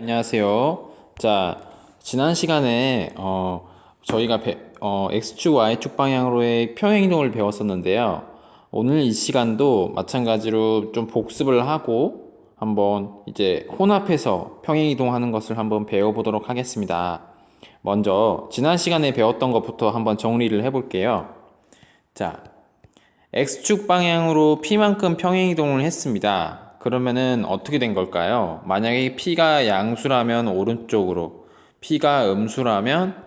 안녕하세요. 자, 지난 시간에 저희가 X축, Y축 방향으로의 평행이동을 배웠었는데요. 오늘 이 시간도 마찬가지로 좀 복습을 하고 한번 이제 혼합해서 평행이동하는 것을 한번 배워보도록 하겠습니다. 먼저 지난 시간에 배웠던 것부터 한번 정리를 해볼게요. 자, X축 방향으로 P만큼 평행이동을 했습니다. 그러면은 어떻게 된 걸까요? 만약에 P가 양수라면 오른쪽으로, P가 음수라면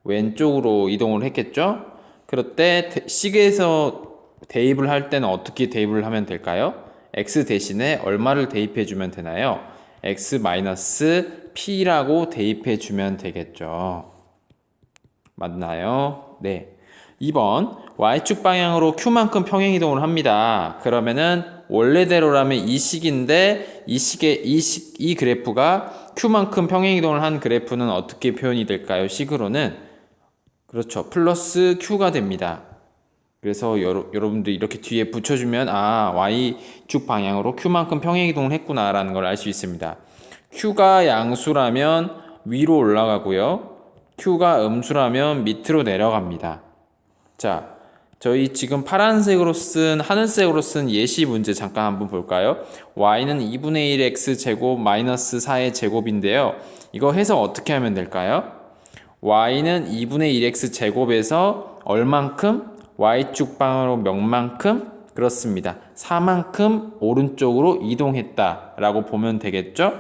왼쪽으로 이동을 했겠죠? 그럴 때 식에서 대입을 할 때는 어떻게 대입을 하면 될까요? X 대신에 얼마를 대입해 주면 되나요? X-P라고 대입해 주면 되겠죠. 맞나요? 네. 2번 Y축 방향으로 Q만큼 평행이동을 합니다. 그러면은 원래대로라면 이 식인데 이 그래프가 Q만큼 평행이동을 한 그래프는 어떻게 표현이 될까요? 식으로는 그렇죠. 플러스 Q가 됩니다. 그래서 여러분들이 이렇게 뒤에 붙여주면 Y축 방향으로 Q만큼 평행이동을 했구나 라는 걸 알 수 있습니다. Q가 양수라면 위로 올라가고요. Q가 음수라면 밑으로 내려갑니다. 자, 저희 지금 하늘색으로 쓴 예시 문제 잠깐 한번 볼까요? y는 2분의 1 x제곱 마이너스 4의 제곱인데요. 이거 해서 어떻게 하면 될까요? y는 2분의 1 x제곱에서 얼만큼? y축 방향으로 몇만큼? 그렇습니다. 4만큼 오른쪽으로 이동했다 라고 보면 되겠죠?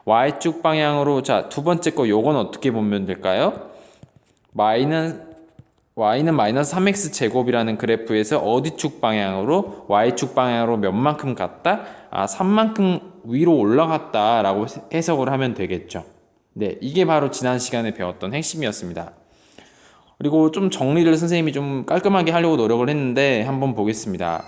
y축 방향으로, 자, 두 번째 거 요건 어떻게 보면 될까요? y는 마이너스 3x 제곱이라는 그래프에서 어디 축 방향으로? y축 방향으로 몇만큼 갔다? 3만큼 위로 올라갔다 라고 해석을 하면 되겠죠. 네, 이게 바로 지난 시간에 배웠던 핵심이었습니다. 그리고 좀 정리를 선생님이 좀 깔끔하게 하려고 노력을 했는데 한번 보겠습니다.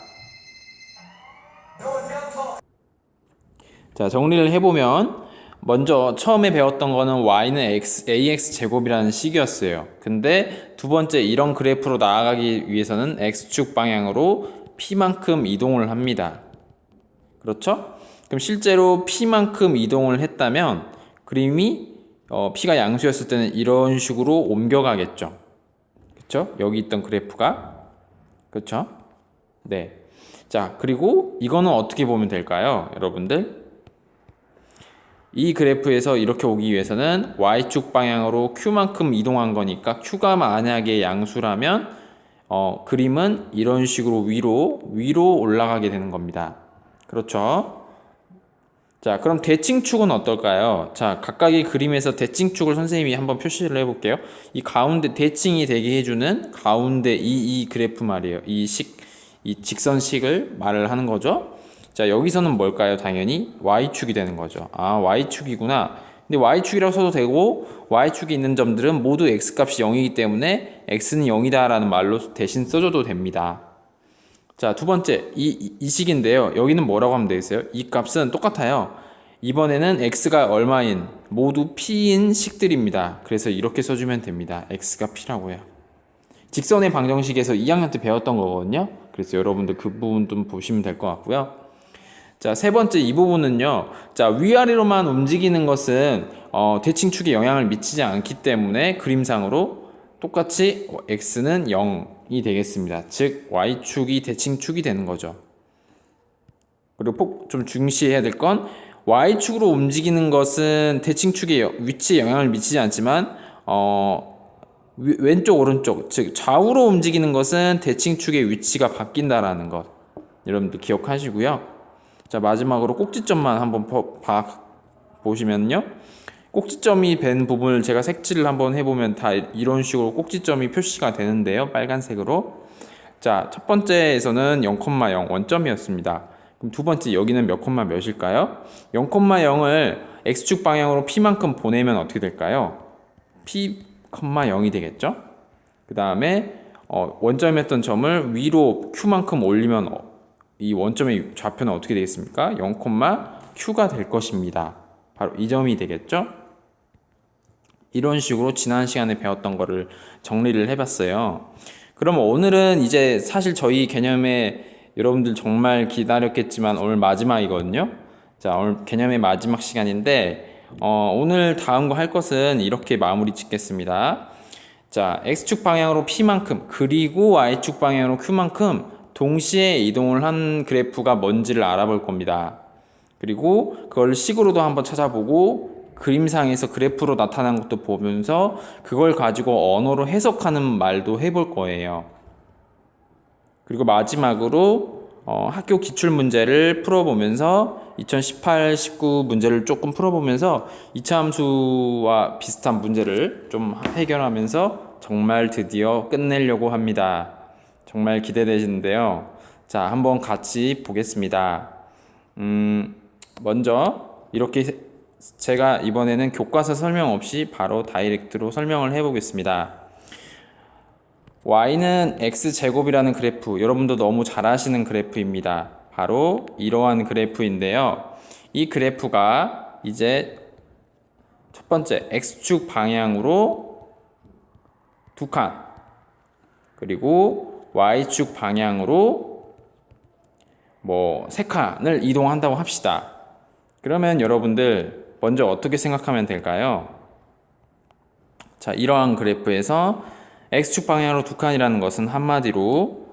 자, 정리를 해보면 먼저 처음에 배웠던 거는 y는 ax 제곱이라는 식이었어요. 근데 두 번째 이런 그래프로 나아가기 위해서는 x축 방향으로 p만큼 이동을 합니다. 그렇죠? 그럼 실제로 p만큼 이동을 했다면 그림이 p가 양수였을 때는 이런 식으로 옮겨가겠죠. 그렇죠? 여기 있던 그래프가 그렇죠? 네. 자, 그리고 이거는 어떻게 보면 될까요? 여러분들 이 그래프에서 이렇게 오기 위해서는 y축 방향으로 q만큼 이동한 거니까 q가 만약에 양수라면 그림은 이런 식으로 위로 올라가게 되는 겁니다. 그렇죠? 자, 그럼 대칭축은 어떨까요? 자, 각각의 그림에서 대칭축을 선생님이 한번 표시를 해볼게요. 이 가운데 대칭이 되게 해주는 가운데 이 그래프 말이에요. 이 직선식을 말을 하는 거죠. 자, 여기서는 뭘까요? 당연히 y축이 되는 거죠. y축이구나. 근데 y축이라고 써도 되고 y축이 있는 점들은 모두 x값이 0이기 때문에 x는 0이다 라는 말로 대신 써줘도 됩니다. 자, 두 번째 이 식인데요. 여기는 뭐라고 하면 되겠어요? 이 값은 똑같아요. 이번에는 x가 얼마인 모두 p인 식들입니다. 그래서 이렇게 써주면 됩니다. x가 p라고요. 직선의 방정식에서 2학년 때 배웠던 거거든요. 그래서 여러분들 그 부분 좀 보시면 될 것 같고요. 자, 세 번째 이 부분은요. 자, 위아래로만 움직이는 것은 대칭축에 영향을 미치지 않기 때문에 그림상으로 똑같이 x는 0이 되겠습니다. 즉 y축이 대칭축이 되는 거죠. 그리고 꼭 좀 중시해야 될 건 y축으로 움직이는 것은 대칭축의 위치에 영향을 미치지 않지만 왼쪽 오른쪽 즉 좌우로 움직이는 것은 대칭축의 위치가 바뀐다라는 것 여러분들 기억하시고요. 자, 마지막으로 꼭지점만 한번 보시면요. 꼭지점이 된 부분을 제가 색칠을 한번 해보면 다 이런 식으로 꼭지점이 표시가 되는데요. 빨간색으로. 자, 첫 번째에서는 0,0 원점이었습니다. 그럼 두 번째 여기는 몇 콤마 몇일까요? 0,0을 x축 방향으로 p만큼 보내면 어떻게 될까요? p,0이 되겠죠? 그 다음에 원점이었던 점을 위로 q만큼 올리면 이 원점의 좌표는 어떻게 되겠습니까? 0, q가 될 것입니다. 바로 이 점이 되겠죠? 이런 식으로 지난 시간에 배웠던 거를 정리를 해봤어요. 그럼 오늘은 이제 사실 저희 개념에 여러분들 정말 기다렸겠지만 오늘 마지막이거든요. 자, 오늘 개념의 마지막 시간인데 오늘 다음 거 할 것은 이렇게 마무리 짓겠습니다. 자, X축 방향으로 P만큼 그리고 Y축 방향으로 Q만큼 동시에 이동을 한 그래프가 뭔지를 알아볼 겁니다. 그리고 그걸 식으로도 한번 찾아보고 그림상에서 그래프로 나타난 것도 보면서 그걸 가지고 언어로 해석하는 말도 해볼 거예요. 그리고 마지막으로 학교 기출문제를 풀어보면서 2018, 19 문제를 조금 풀어보면서 이차함수와 비슷한 문제를 좀 해결하면서 정말 드디어 끝내려고 합니다. 정말 기대되시는데요. 자, 한번 같이 보겠습니다. 먼저 이렇게 제가 이번에는 교과서 설명 없이 바로 다이렉트로 설명을 해보겠습니다. y는 x제곱이라는 그래프, 여러분도 너무 잘 아시는 그래프입니다. 바로 이러한 그래프인데요. 이 그래프가 이제 첫 번째 x축 방향으로 두 칸, 그리고 y축 방향으로 뭐 세 칸을 이동한다고 합시다. 그러면 여러분들 먼저 어떻게 생각하면 될까요? 자, 이러한 그래프에서 x축 방향으로 두 칸이라는 것은 한마디로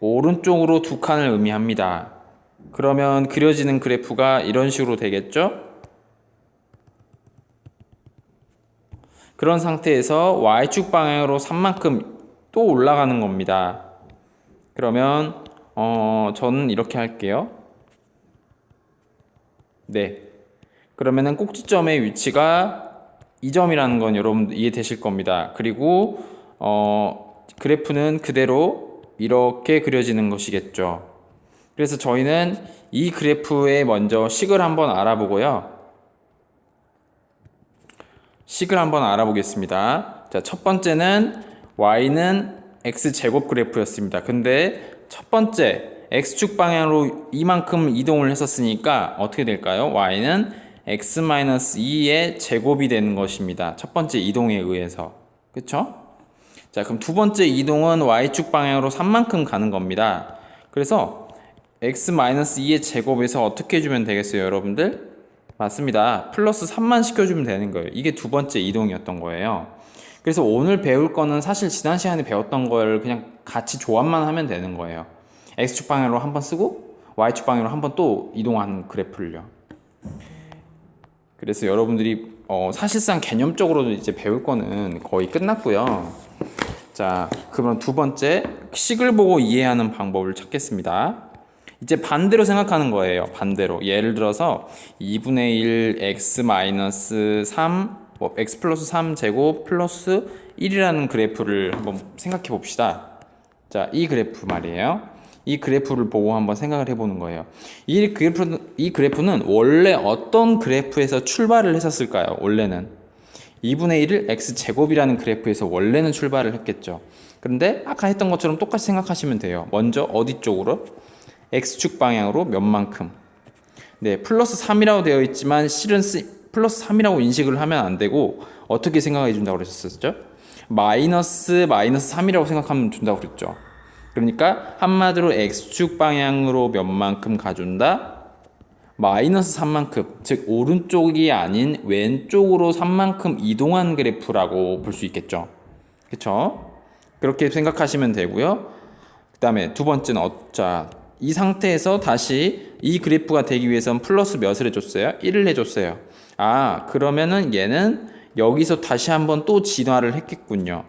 오른쪽으로 두 칸을 의미합니다. 그러면 그려지는 그래프가 이런 식으로 되겠죠? 그런 상태에서 y축 방향으로 3만큼 또 올라가는 겁니다. 그러면 저는 이렇게 할게요. 네. 그러면은 꼭지점의 위치가 이 점이라는 건 여러분 이해되실 겁니다. 그리고 그래프는 그대로 이렇게 그려지는 것이겠죠. 그래서 저희는 이 그래프에 먼저 식을 한번 알아보고요. 식을 한번 알아보겠습니다. 자, 첫 번째는 y는 x제곱 그래프였습니다. 근데 첫 번째 x축 방향으로 이만큼 이동을 했었으니까 어떻게 될까요? y는 x-2의 제곱이 되는 것입니다. 첫 번째 이동에 의해서. 그쵸? 자, 그럼 두 번째 이동은 y축 방향으로 3만큼 가는 겁니다. 그래서 x-2의 제곱에서 어떻게 해주면 되겠어요, 여러분들? 맞습니다. 플러스 3만 시켜주면 되는 거예요. 이게 두 번째 이동이었던 거예요. 그래서 오늘 배울 거는 사실 지난 시간에 배웠던 걸 그냥 같이 조합만 하면 되는 거예요. x축 방향으로 한번 쓰고 y축 방향으로 한번 또 이동한 그래프를요. 그래서 여러분들이 사실상 개념적으로도 이제 배울 거는 거의 끝났고요. 자, 그러면 두 번째 식을 보고 이해하는 방법을 찾겠습니다. 이제 반대로 생각하는 거예요. 반대로. 예를 들어서 2분의 1 x-3 x 플러스 3 제곱 플러스 1이라는 그래프를 한번 생각해 봅시다. 자, 이 그래프 말이에요. 이 그래프를 보고 한번 생각을 해보는 거예요. 이 그래프는 원래 어떤 그래프에서 출발을 했었을까요? 원래는 2분의 1을 x제곱이라는 그래프에서 원래는 출발을 했겠죠. 그런데 아까 했던 것처럼 똑같이 생각하시면 돼요. 먼저 어디 쪽으로? x축 방향으로 몇만큼. 네, 플러스 3이라고 되어 있지만 실은 플러스 3이라고 인식을 하면 안 되고 어떻게 생각해 준다고 그러셨었죠? 마이너스 3이라고 생각하면 준다고 그랬죠. 그러니까 한마디로 x축 방향으로 몇만큼 가준다? 마이너스 3만큼, 즉 오른쪽이 아닌 왼쪽으로 3만큼 이동한 그래프라고 볼 수 있겠죠. 그쵸? 그렇게 생각하시면 되고요. 그 다음에 두 번째는 자, 이 상태에서 다시 이 그래프가 되기 위해서는 플러스 몇을 해줬어요? 1을 해줬어요. 아, 그러면은 얘는 여기서 다시 한번 또 진화를 했겠군요.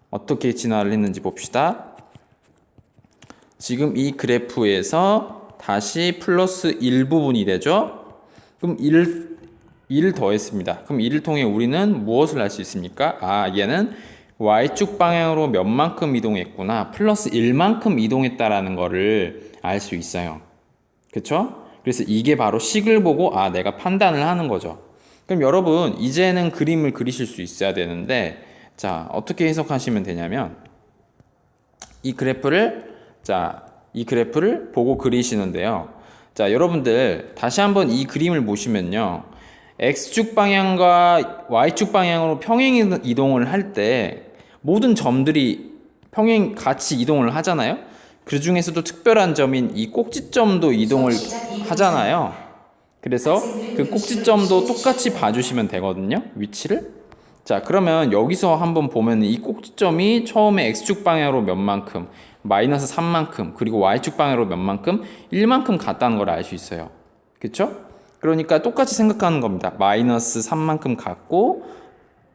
어떻게 진화를 했는지 봅시다. 지금 이 그래프에서 다시 플러스 1 부분이 되죠? 그럼 1을 더했습니다. 그럼 이를 통해 우리는 무엇을 알 수 있습니까? 아, 얘는 y축 방향으로 몇만큼 이동했구나. 플러스 1만큼 이동했다라는 거를 알 수 있어요. 그쵸? 그래서 이게 바로 식을 보고 내가 판단을 하는 거죠. 그럼 여러분, 이제는 그림을 그리실 수 있어야 되는데, 자, 어떻게 해석하시면 되냐면, 이 그래프를 보고 그리시는데요. 자, 여러분들 다시 한번 이 그림을 보시면요. x축 방향과 y축 방향으로 평행 이동을 할 때 모든 점들이 평행 같이 이동을 하잖아요. 그 중에서도 특별한 점인 이 꼭지점도 이동을 하잖아요. 그래서 그 꼭지점도 똑같이 봐주시면 되거든요. 위치를. 자, 그러면 여기서 한번 보면 이 꼭지점이 처음에 x축 방향으로 몇 만큼, 마이너스 3만큼, 그리고 y축 방향으로 몇 만큼, 1만큼 갔다는 걸 알 수 있어요. 그쵸? 그러니까 똑같이 생각하는 겁니다. 마이너스 3만큼 갔고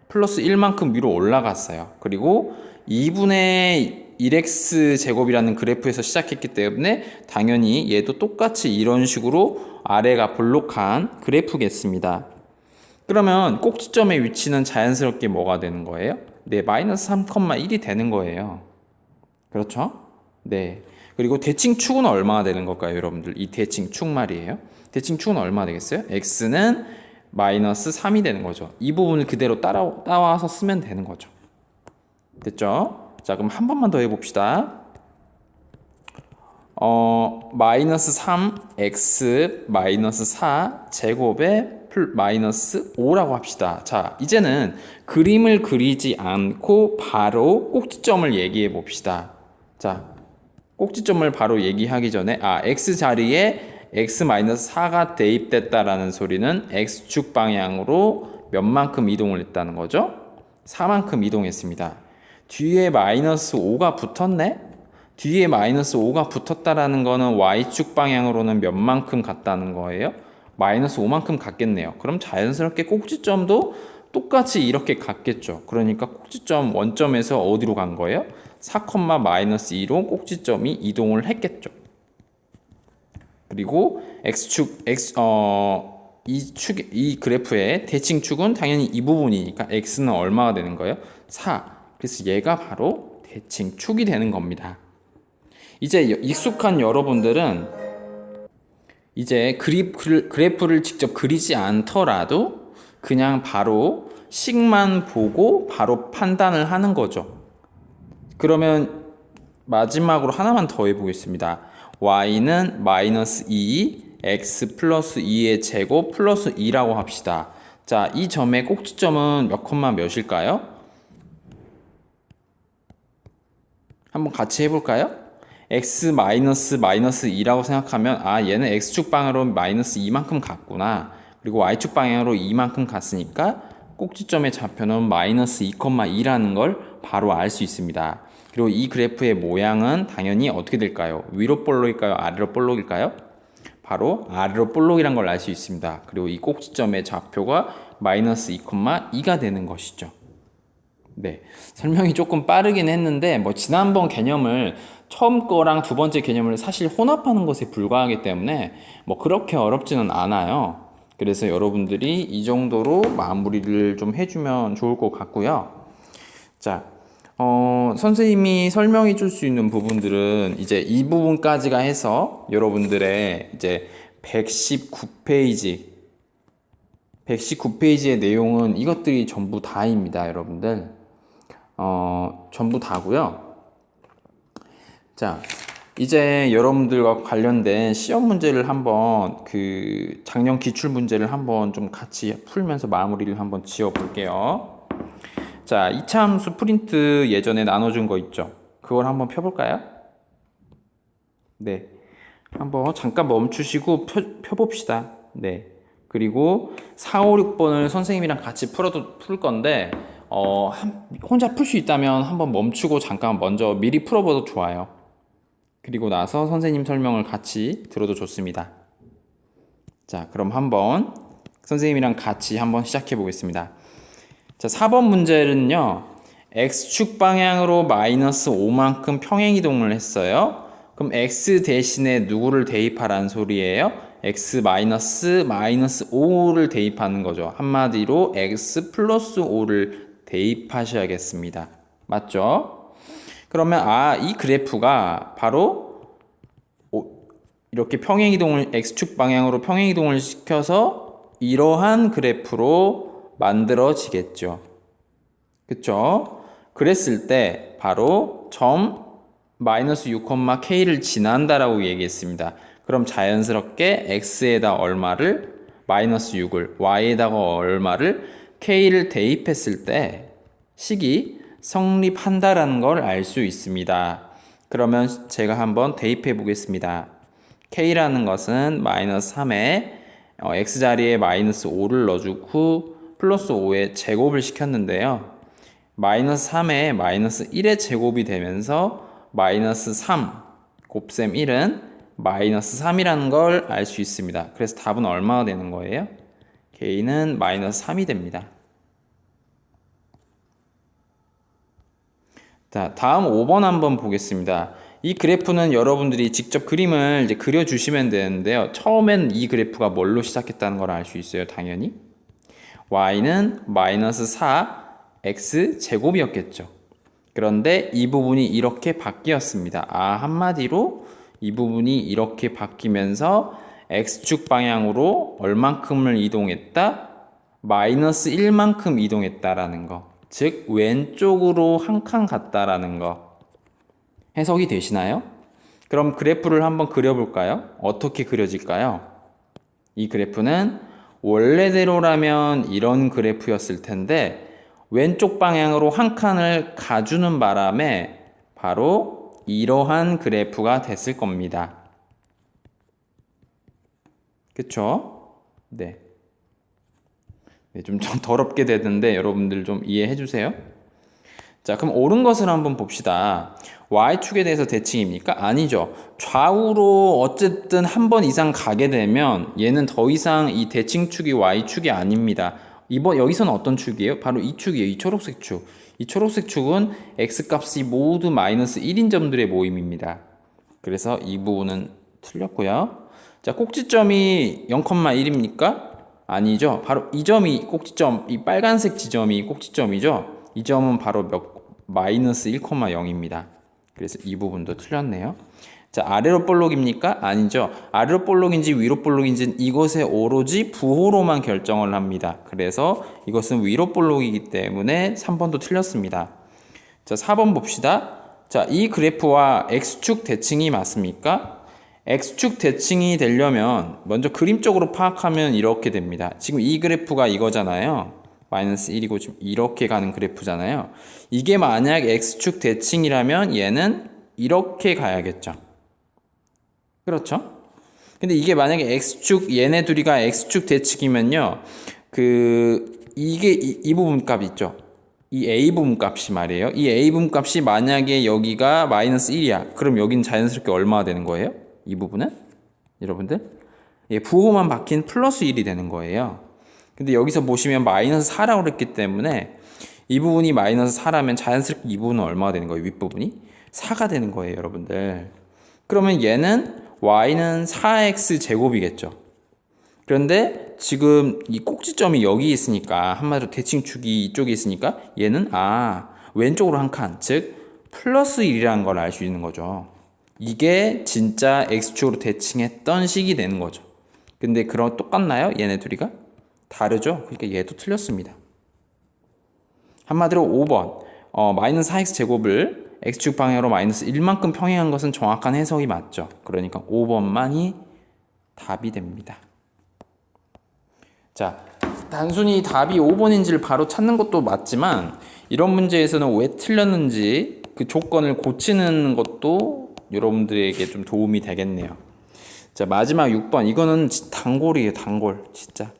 플러스 1만큼 위로 올라갔어요. 그리고 2분의 1x 제곱이라는 그래프에서 시작했기 때문에 당연히 얘도 똑같이 이런 식으로 아래가 볼록한 그래프겠습니다. 그러면 꼭지점의 위치는 자연스럽게 뭐가 되는 거예요? 네, 마이너스 3,1이 되는 거예요. 그렇죠? 네. 그리고 대칭축은 얼마나 되는 걸까요, 여러분들? 이 대칭축 말이에요. 대칭축은 얼마나 되겠어요? x는 마이너스 3이 되는 거죠. 이 부분을 그대로 따라와서 쓰면 되는 거죠. 됐죠? 자, 그럼 한 번만 더 해봅시다. 마이너스 3x 마이너스 4 제곱에 마이너스 5라고 합시다. 자, 이제는 그림을 그리지 않고 바로 꼭지점을 얘기해 봅시다. 자, 꼭지점을 바로 얘기하기 전에 x 자리에 x-4가 대입됐다라는 소리는 x축 방향으로 몇만큼 이동을 했다는 거죠? 4만큼 이동했습니다. 뒤에 마이너스 5가 붙었네? 뒤에 마이너스 5가 붙었다라는 거는 y축 방향으로는 몇만큼 갔다는 거예요? 마이너스 5만큼 갔겠네요. 그럼 자연스럽게 꼭지점도 똑같이 이렇게 갔겠죠. 그러니까 꼭지점 원점에서 어디로 간 거예요? 4,-2로 꼭지점이 이동을 했겠죠. 그리고 이 그래프의 대칭축은 당연히 이 부분이니까 x는 얼마가 되는 거예요? 4. 그래서 얘가 바로 대칭축이 되는 겁니다. 이제 익숙한 여러분들은 이제 그래프를 직접 그리지 않더라도 그냥 바로 식만 보고 바로 판단을 하는 거죠. 그러면 마지막으로 하나만 더 해보겠습니다. y는 마이너스 2, x 플러스 2의 제곱 플러스 2라고 합시다. 자, 이 점의 꼭지점은 몇 콤마 몇일까요? 한번 같이 해볼까요? x 마이너스 2라고 생각하면 얘는 x축 방향으로 마이너스 2만큼 갔구나. 그리고 y축 방향으로 2만큼 갔으니까 꼭지점의 좌표는 마이너스 2,2라는 걸 바로 알 수 있습니다. 그리고 이 그래프의 모양은 당연히 어떻게 될까요? 위로 볼록일까요? 아래로 볼록일까요? 바로 아래로 볼록이란 걸 알 수 있습니다. 그리고 이 꼭지점의 좌표가 마이너스 2,2가 되는 것이죠. 네, 설명이 조금 빠르긴 했는데 지난번 개념을 처음 거랑 두 번째 개념을 사실 혼합하는 것에 불과하기 때문에 그렇게 어렵지는 않아요. 그래서 여러분들이 이 정도로 마무리를 좀 해주면 좋을 것 같고요. 자, 선생님이 설명해 줄 수 있는 부분들은 이제 이 부분까지가 해서 여러분들의 이제 119페이지의 내용은 이것들이 전부 다입니다, 여러분들. 전부 다고요. 자, 이제 여러분들과 관련된 시험 문제를 한번 작년 기출 문제를 한번 좀 같이 풀면서 마무리를 한번 지어 볼게요. 자, 이차함수 프린트 예전에 나눠준 거 있죠? 그걸 한번 펴볼까요? 네. 한번 잠깐 멈추시고 펴봅시다. 네. 그리고 4, 5, 6번을 선생님이랑 같이 풀 건데, 혼자 풀 수 있다면 한번 멈추고 잠깐 먼저 미리 풀어봐도 좋아요. 그리고 나서 선생님 설명을 같이 들어도 좋습니다. 자, 그럼 한번 선생님이랑 같이 한번 시작해 보겠습니다. 자, 4번 문제는요, x축 방향으로 마이너스 5만큼 평행이동을 했어요. 그럼 x 대신에 누구를 대입하라는 소리예요? x 마이너스 5를 대입하는 거죠. 한마디로 x 플러스 5를 대입하셔야겠습니다. 맞죠? 그러면 이 그래프가 바로 이렇게 평행이동을 x축 방향으로 평행이동을 시켜서 이러한 그래프로 만들어지겠죠. 그쵸? 그랬을 때 바로 점 마이너스 6,k를 지난다라고 얘기했습니다. 그럼 자연스럽게 x에다 얼마를 마이너스 6을 y에다가 얼마를 k를 대입했을 때 식이 성립한다라는 걸 알 수 있습니다. 그러면 제가 한번 대입해 보겠습니다. K라는 것은 마이너스 3에 X자리에 마이너스 5를 넣어주고 플러스 5의 제곱을 시켰는데요. 마이너스 3에 마이너스 1의 제곱이 되면서 마이너스 3 곱셈 1은 마이너스 3이라는 걸 알 수 있습니다. 그래서 답은 얼마가 되는 거예요? K는 마이너스 3이 됩니다. 자, 다음 5번 한번 보겠습니다. 이 그래프는 여러분들이 직접 그림을 이제 그려주시면 되는데요. 처음엔 이 그래프가 뭘로 시작했다는 걸 알 수 있어요, 당연히. y는 마이너스 4 x 제곱이었겠죠. 그런데 이 부분이 이렇게 바뀌었습니다. 한마디로 이 부분이 이렇게 바뀌면서 x축 방향으로 얼만큼을 이동했다? 마이너스 1만큼 이동했다라는 거. 즉 왼쪽으로 한 칸 갔다라는 거. 해석이 되시나요? 그럼 그래프를 한번 그려볼까요? 어떻게 그려질까요? 이 그래프는 원래대로라면 이런 그래프였을 텐데 왼쪽 방향으로 한 칸을 가주는 바람에 바로 이러한 그래프가 됐을 겁니다. 그쵸? 네. 좀 더럽게 되던데 여러분들 좀 이해해 주세요. 자, 그럼 옳은 것을 한번 봅시다. Y축에 대해서 대칭입니까? 아니죠. 좌우로 어쨌든 한 번 이상 가게 되면 얘는 더 이상 이 대칭축이 Y축이 아닙니다. 여기서는 어떤 축이에요? 바로 이 축이에요. 이 초록색 축. 이 초록색 축은 X값이 모두 마이너스 1인 점들의 모임입니다. 그래서 이 부분은 틀렸고요. 자, 꼭지점이 0,1입니까? 아니죠. 바로 이 점이 꼭지점, 이 빨간색 지점이 꼭지점이죠. 이 점은 바로 마이너스 1,0입니다. 그래서 이 부분도 틀렸네요. 자, 아래로 볼록입니까? 아니죠. 아래로 볼록인지 위로 볼록인지는 이것의 오로지 부호로만 결정을 합니다. 그래서 이것은 위로 볼록이기 때문에 3번도 틀렸습니다. 자, 4번 봅시다. 자, 이 그래프와 X축 대칭이 맞습니까? X축 대칭이 되려면 먼저 그림적으로 파악하면 이렇게 됩니다. 지금 이 그래프가 이거잖아요. 마이너스 1이고 지금 이렇게 가는 그래프잖아요. 이게 만약 X축 대칭이라면 얘는 이렇게 가야겠죠. 그렇죠? 근데 이게 만약에 X축, 얘네 둘이가 X축 대칭이면요. 이게 이 부분 값 있죠. 이 A 부분 값이 말이에요. 이 A 부분 값이 만약에 여기가 마이너스 1이야. 그럼 여긴 자연스럽게 얼마가 되는 거예요? 이 부분은? 여러분들? 예, 부호만 바뀐 플러스 1이 되는 거예요. 근데 여기서 보시면 마이너스 4라고 그랬기 때문에 이 부분이 마이너스 4라면 자연스럽게 이 부분은 얼마가 되는 거예요? 윗부분이? 4가 되는 거예요, 여러분들. 그러면 얘는 y는 4x 제곱이겠죠. 그런데 지금 이 꼭지점이 여기 있으니까 한마디로 대칭축이 이쪽에 있으니까 얘는 왼쪽으로 한 칸, 즉 플러스 1이라는 걸 알 수 있는 거죠. 이게 진짜 x축으로 대칭했던 식이 되는 거죠. 근데 그럼 똑같나요? 얘네 둘이가? 다르죠? 그러니까 얘도 틀렸습니다. 한마디로 5번 마이너스 4x 제곱을 x축 방향으로 마이너스 1만큼 평행한 것은 정확한 해석이 맞죠. 그러니까 5번만이 답이 됩니다. 자, 단순히 답이 5번인지를 바로 찾는 것도 맞지만 이런 문제에서는 왜 틀렸는지 그 조건을 고치는 것도 여러분들에게 좀 도움이 되겠네요. 자, 마지막 6번. 이거는 단골이에요, 단골. 진짜.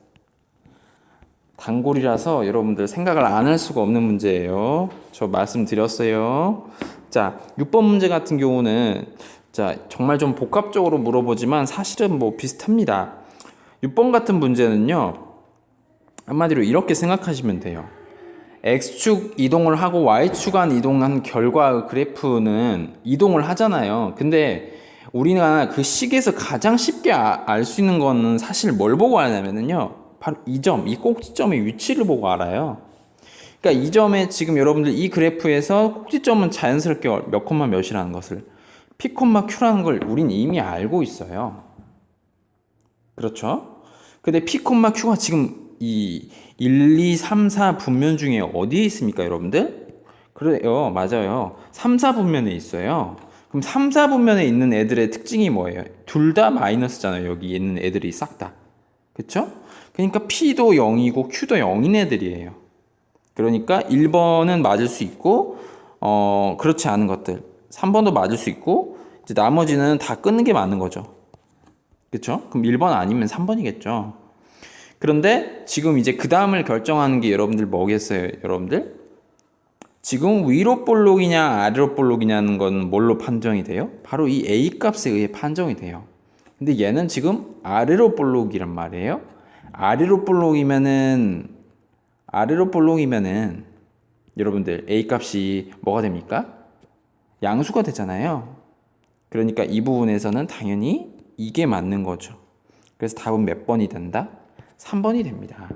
단골이라서 여러분들 생각을 안 할 수가 없는 문제예요. 저 말씀드렸어요. 자, 6번 문제 같은 경우는 자, 정말 좀 복합적으로 물어보지만 사실은 뭐 비슷합니다. 6번 같은 문제는요. 한마디로 이렇게 생각하시면 돼요. X축 이동을 하고 Y축 이동한 결과 그래프는 이동을 하잖아요. 근데 우리가 그 식에서 가장 쉽게 알 수 있는 거는 사실 뭘 보고 아냐면요. 바로 이 점, 이 꼭지점의 위치를 보고 알아요. 그러니까 이 점에 지금 여러분들 이 그래프에서 꼭지점은 자연스럽게 몇 콤마 몇이라는 것을 P, Q라는 걸 우린 이미 알고 있어요. 그렇죠? 근데 P, Q가 지금 이 1, 2, 3, 4 분면 중에 어디에 있습니까, 여러분들? 그래요, 맞아요. 3, 4분면에 있어요. 그럼 3, 4분면에 있는 애들의 특징이 뭐예요? 둘 다 마이너스잖아요, 여기 있는 애들이 싹 다. 그쵸? 그러니까 P도 0이고 Q도 0인 애들이에요. 그러니까 1번은 맞을 수 있고 그렇지 않은 것들 3번도 맞을 수 있고 이제 나머지는 다 끊는 게 맞는 거죠. 그쵸? 그럼 1번 아니면 3번이겠죠. 그런데 지금 이제 그 다음을 결정하는 게 여러분들 뭐겠어요? 여러분들? 지금 위로 볼록이냐 아래로 볼록이냐는 건 뭘로 판정이 돼요? 바로 이 A 값에 의해 판정이 돼요. 근데 얘는 지금 아래로 볼록이란 말이에요. 아래로 볼록이면은 여러분들 A 값이 뭐가 됩니까? 양수가 되잖아요. 그러니까 이 부분에서는 당연히 이게 맞는 거죠. 그래서 답은 몇 번이 된다? 3번이 됩니다.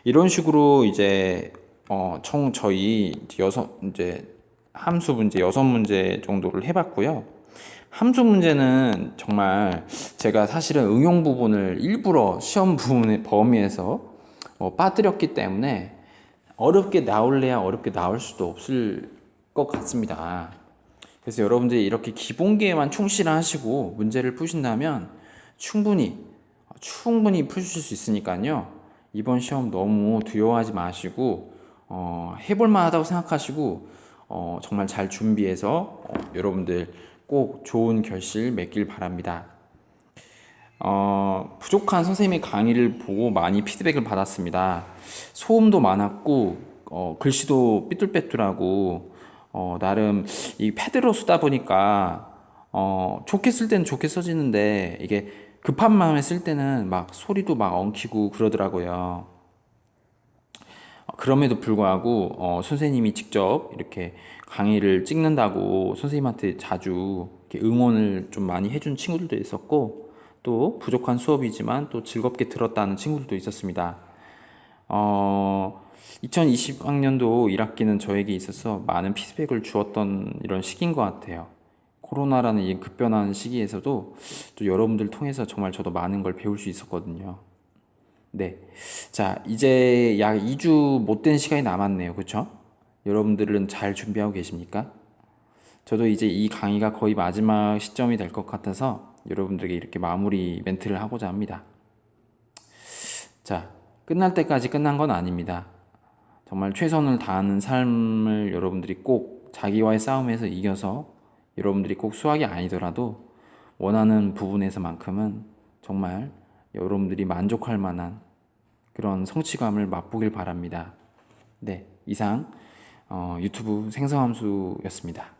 이런 식으로 이제 총 저희 이제 함수 문제 6문제 정도를 해봤고요. 함수 문제는 정말 제가 사실은 응용 부분을 일부러 시험 부분의 범위에서 빠뜨렸기 때문에 어렵게 나올래야 어렵게 나올 수도 없을 것 같습니다. 그래서 여러분들이 이렇게 기본기에만 충실하시고 문제를 푸신다면 충분히 푸실 수 있으니까요. 이번 시험 너무 두려워하지 마시고 해볼 만하다고 생각하시고 정말 잘 준비해서 여러분들 꼭 좋은 결실 맺길 바랍니다. 부족한 선생님의 강의를 보고 많이 피드백을 받았습니다. 소음도 많았고 글씨도 삐뚤빼뚤하고 나름 이 패드로 쓰다 보니까 좋게 쓸 때는 좋게 써지는데 이게 급한 마음에 쓸 때는 막 소리도 막 엉키고 그러더라고요. 그럼에도 불구하고 선생님이 직접 이렇게 강의를 찍는다고 선생님한테 자주 이렇게 응원을 좀 많이 해준 친구들도 있었고 또 부족한 수업이지만 또 즐겁게 들었다는 친구들도 있었습니다. 2020학년도 1학기는 저에게 있어서 많은 피드백을 주었던 이런 시기인 것 같아요. 코로나라는 이 급변하는 시기에서도 또 여러분들 통해서 정말 저도 많은 걸 배울 수 있었거든요. 네. 자, 이제 약 2주 못 된 시간이 남았네요. 그쵸? 여러분들은 잘 준비하고 계십니까? 저도 이제 이 강의가 거의 마지막 시점이 될 것 같아서 여러분들에게 이렇게 마무리 멘트를 하고자 합니다. 자, 끝날 때까지 끝난 건 아닙니다. 정말 최선을 다하는 삶을 여러분들이 꼭 자기와의 싸움에서 이겨서 여러분들이 꼭 수학이 아니더라도 원하는 부분에서만큼은 정말 여러분들이 만족할 만한 그런 성취감을 맛보길 바랍니다. 네, 이상 유튜브 생성함수였습니다.